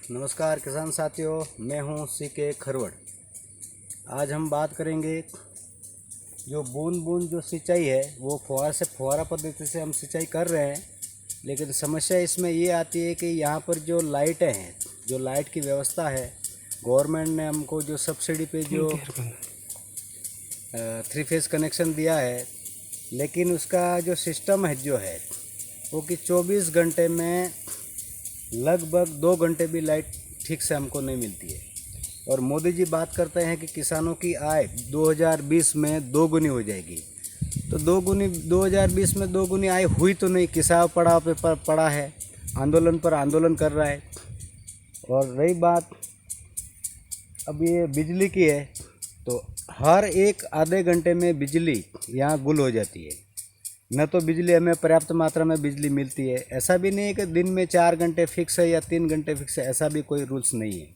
नमस्कार किसान साथियों, मैं हूं सीके खरवड़। आज हम बात करेंगे जो बूंद बूंद जो सिंचाई है वो फुहारा पद्धति से हम सिंचाई कर रहे हैं। लेकिन समस्या इसमें ये आती है कि यहाँ पर जो लाइटें हैं, जो लाइट की व्यवस्था है, गवर्नमेंट ने हमको जो सब्सिडी पे जो 3 फेज़ कनेक्शन दिया है, लेकिन उसका जो सिस्टम है जो है वो कि 24 घंटे में लगभग 2 घंटे भी लाइट ठीक से हमको नहीं मिलती है। और मोदी जी बात करते हैं कि किसानों की आय 2020 में 2 गुनी हो जाएगी। तो 2020 में 2 गुनी आय हुई तो नहीं, किसान पड़ाव पे पड़ा है, आंदोलन पर आंदोलन कर रहा है। और रही बात अब ये बिजली की है, तो हर एक आधे घंटे में बिजली यहाँ गुल हो जाती है। न तो बिजली हमें पर्याप्त मात्रा में बिजली मिलती है। ऐसा भी नहीं है कि दिन में 4 घंटे फिक्स है या 3 घंटे फिक्स है, ऐसा भी कोई रूल्स नहीं है।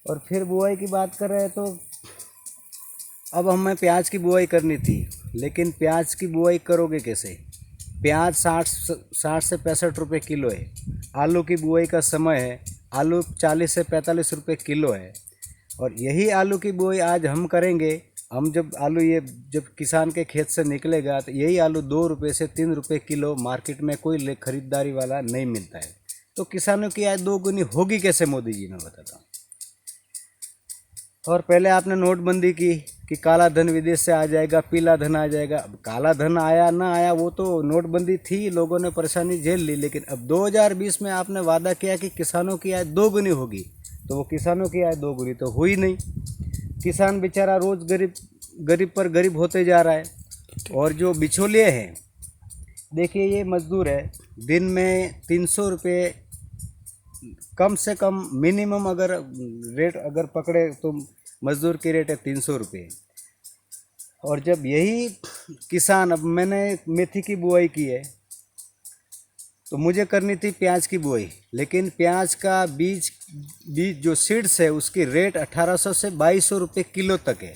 और फिर बुआई की बात कर रहे हैं तो अब हमें प्याज की बुआई करनी थी, लेकिन प्याज की बुआई करोगे कैसे? प्याज 60 से 65 रुपये किलो है। आलू की बुआई का समय है, आलू 40 से 45 रुपये किलो है। और यही आलू की बुआई आज हम करेंगे। हम जब किसान के खेत से निकलेगा तो यही आलू 2 रुपये से 3 रुपये किलो मार्केट में कोई खरीदारी वाला नहीं मिलता है। तो किसानों की आय 2 गुनी होगी कैसे मोदी जी? मैं बताता हूँ। और पहले आपने नोटबंदी की कि काला धन विदेश से आ जाएगा, पीला धन आ जाएगा। अब काला धन आया ना आया वो तो नोटबंदी थी, लोगों ने परेशानी झेल ली। लेकिन अब 2020 में आपने वादा किया कि किसानों की आय 2 गुनी होगी, तो वो किसानों की आय 2 गुनी तो हुई नहीं। किसान बेचारा रोज़ गरीब पर गरीब होते जा रहा है। और जो बिचौलिए हैं, देखिए ये मजदूर है, दिन में 300 रुपये कम से कम मिनिमम अगर रेट अगर पकड़े तो मजदूर की रेट है 300 रुपये। और जब यही किसान, अब मैंने मेथी की बुआई की है तो मुझे करनी थी प्याज की बुआई, लेकिन प्याज का बीज जो सीड्स है उसकी रेट 1800 से 2200 रुपये किलो तक है।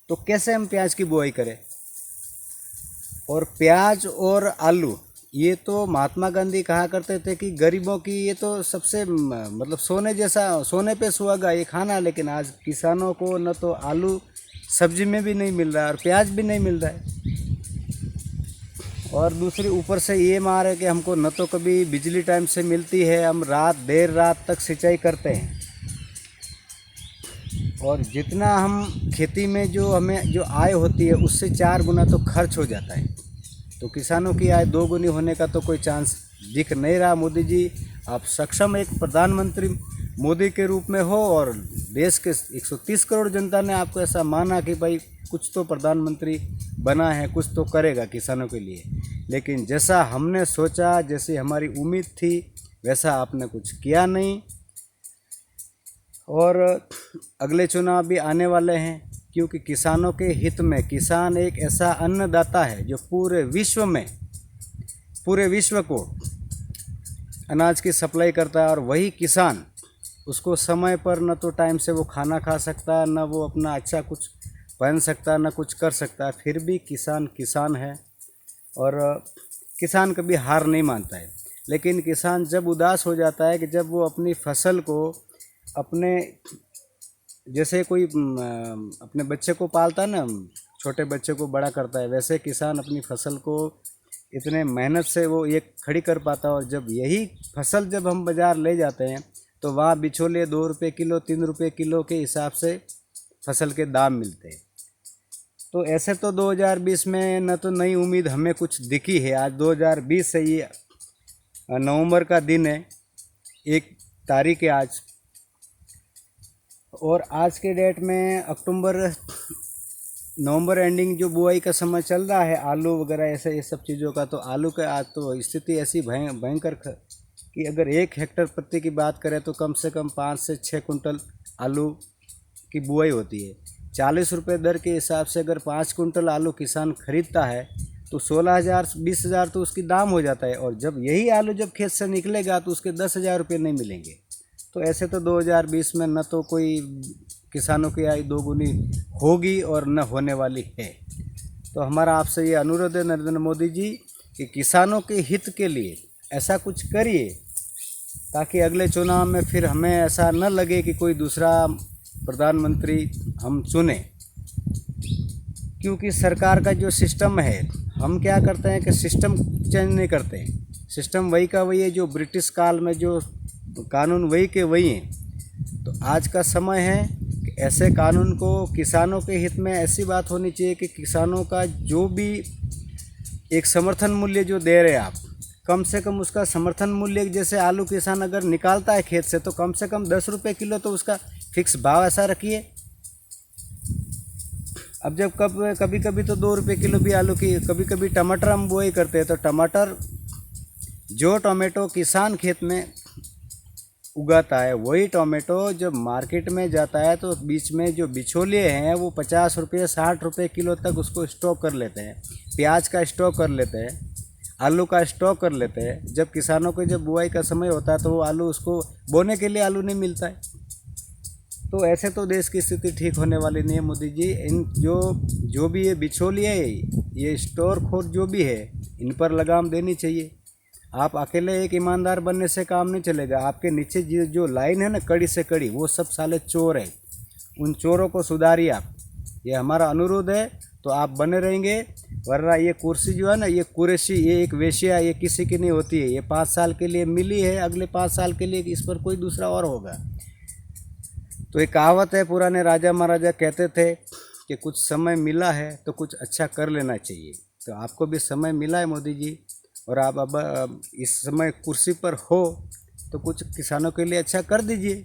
तो कैसे हम प्याज की बुआई करें? और प्याज और आलू, ये तो महात्मा गांधी कहा करते थे कि गरीबों की ये तो सबसे मतलब सोने जैसा, सोने पे सुहागा ये खाना। लेकिन आज किसानों को न तो आलू सब्जी में भी नहीं मिल रहा है और प्याज भी नहीं मिल रहा है। और दूसरी ऊपर से ये मार है कि हमको न तो कभी बिजली टाइम से मिलती है, हम देर रात तक सिंचाई करते हैं। और जितना हम खेती में जो हमें जो आय होती है उससे 4 गुना तो खर्च हो जाता है। तो किसानों की आय 2 गुनी होने का तो कोई चांस दिख नहीं रहा। मोदी जी, आप सक्षम एक प्रधानमंत्री मोदी के रूप में हो और देश के 130 करोड़ जनता ने आपको ऐसा माना कि भाई कुछ तो प्रधानमंत्री बना है, कुछ तो करेगा किसानों के लिए। लेकिन जैसा हमने सोचा, जैसी हमारी उम्मीद थी, वैसा आपने कुछ किया नहीं। और अगले चुनाव भी आने वाले हैं, क्योंकि किसानों के हित में, किसान एक ऐसा अन्नदाता है जो पूरे विश्व को अनाज की सप्लाई करता है। और वही किसान, उसको समय पर न तो टाइम से वो खाना खा सकता, न वो अपना अच्छा कुछ पहन सकता, न कुछ कर सकता, फिर भी किसान है। और किसान कभी हार नहीं मानता है। लेकिन किसान जब उदास हो जाता है कि जब वो अपनी फसल को अपने, जैसे कोई अपने बच्चे को पालता है ना, छोटे बच्चे को बड़ा करता है, वैसे किसान अपनी फसल को इतने मेहनत से वो ये खड़ी कर पाता है। और जब यही फसल जब हम बाज़ार ले जाते हैं तो वहाँ बिचौलिए 2 रुपये किलो, 3 रुपये किलो के हिसाब से फसल के दाम मिलते हैं। तो ऐसे तो 2020 में न तो नई उम्मीद हमें कुछ दिखी है। आज 2020 से ये नवंबर का दिन है, 1 तारीख है आज। और आज के डेट में नवंबर एंडिंग जो बुआई का समय चल रहा है, आलू वगैरह ऐसे ये सब चीज़ों का, तो आलू का आज तो स्थिति ऐसी भयंकर कि अगर 1 हेक्टेयर प्रति की बात करें तो कम से कम 5 से 6 कुंटल आलू की बुआई होती है। 40 रुपये दर के हिसाब से अगर 5 कुंटल आलू किसान खरीदता है तो 16,000 20,000 तो उसकी दाम हो जाता है। और जब यही आलू जब खेत से निकलेगा तो उसके 10,000 रुपये नहीं मिलेंगे। तो ऐसे तो 2020 में न तो कोई किसानों की आय 2 गुनी होगी और न होने वाली है। तो हमारा आपसे ये अनुरोध है नरेंद्र मोदी जी कि किसानों के हित के लिए ऐसा कुछ करिए ताकि अगले चुनाव में फिर हमें ऐसा न लगे कि कोई दूसरा प्रधानमंत्री हम चुने। क्योंकि सरकार का जो सिस्टम है, हम क्या करते हैं कि सिस्टम चेंज नहीं करते हैं, सिस्टम वही का वही है, जो ब्रिटिश काल में जो कानून वही के वही हैं। तो आज का समय है कि ऐसे कानून को किसानों के हित में ऐसी बात होनी चाहिए कि किसानों का जो भी एक समर्थन मूल्य जो दे रहे हैं आप, कम से कम उसका समर्थन मूल्य, जैसे आलू किसान अगर निकालता है खेत से तो कम से कम 10 रुपये किलो तो उसका फिक्स भाव ऐसा रखिए। अब जब कभी कभी तो 2 रुपये किलो भी आलू की, कभी कभी टमाटर हम बुआई करते हैं तो टमाटर जो टोमेटो किसान खेत में उगाता है वही टोमेटो जब मार्केट में जाता है तो बीच में जो बिचौलिए हैं वो 50 रुपये 60 रुपये किलो तक उसको स्टॉक कर लेते हैं। प्याज का स्टॉक कर लेते हैं, आलू का स्टॉक कर लेते हैं। जब किसानों को जब बुआई का समय होता है तो वो आलू, उसको बोने के लिए आलू नहीं मिलता है। तो ऐसे तो देश की स्थिति ठीक होने वाली नहीं है मोदी जी। इन जो भी ये बिचौलिए, ये स्टोर खोर जो भी है, इन पर लगाम देनी चाहिए। आप अकेले एक ईमानदार बनने से काम नहीं चलेगा। आपके नीचे जो लाइन है ना, कड़ी से कड़ी, वो सब साले चोर हैं। उन चोरों को सुधारिए आप, ये हमारा अनुरोध है। तो आप बने रहेंगे, वरना ये कुर्सी जो है ना, ये कुरैशी, ये एक वेश्या, ये किसी की नहीं होती है। ये 5 साल के लिए मिली है, अगले 5 साल के लिए इस पर कोई दूसरा और होगा। तो एक कहावत है, पुराने राजा महाराजा कहते थे कि कुछ समय मिला है तो कुछ अच्छा कर लेना चाहिए। तो आपको भी समय मिला है मोदी जी, और आप अब इस समय कुर्सी पर हो तो कुछ किसानों के लिए अच्छा कर दीजिए।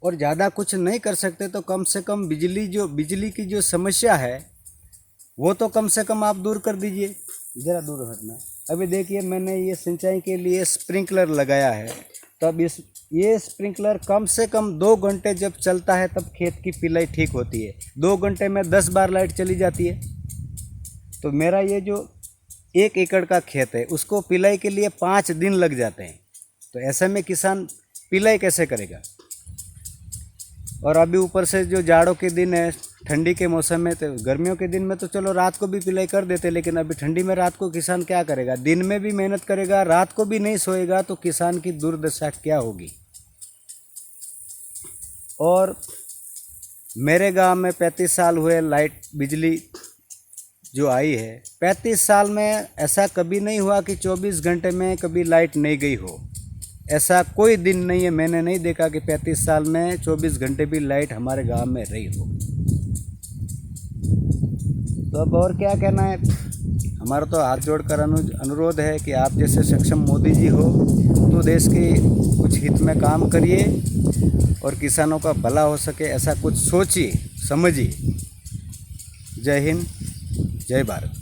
और ज़्यादा कुछ नहीं कर सकते तो कम से कम बिजली की जो समस्या है वो तो कम से कम आप दूर कर दीजिए। ज़रा दूर हटना। अभी देखिए, मैंने ये सिंचाई के लिए स्प्रिंकलर लगाया है, तब ये स्प्रिंकलर कम से कम 2 घंटे जब चलता है तब खेत की पिलाई ठीक होती है। 2 घंटे में 10 बार लाइट चली जाती है। तो मेरा ये जो 1 एकड़ का खेत है उसको पिलाई के लिए 5 दिन लग जाते हैं। तो ऐसे में किसान पिलाई कैसे करेगा? और अभी ऊपर से जो जाड़ों के दिन है, ठंडी के मौसम में, तो गर्मियों के दिन में तो चलो रात को भी पिलाई कर देते, लेकिन अभी ठंडी में रात को किसान क्या करेगा? दिन में भी मेहनत करेगा, रात को भी नहीं सोएगा, तो किसान की दुर्दशा क्या होगी। और मेरे गांव में 35 साल हुए लाइट बिजली जो आई है, 35 साल में ऐसा कभी नहीं हुआ कि 24 घंटे में कभी लाइट नहीं गई हो। ऐसा कोई दिन नहीं है, मैंने नहीं देखा कि 35 साल में 24 घंटे भी लाइट हमारे गांव में रही हो। तो अब और क्या कहना है, हमारा तो हाथ जोड़कर अनुरोध है कि आप जैसे सक्षम मोदी जी हो तो देश के कुछ हित में काम करिए और किसानों का भला हो सके ऐसा कुछ सोचिए, समझिए। जय हिंद, जय भारत।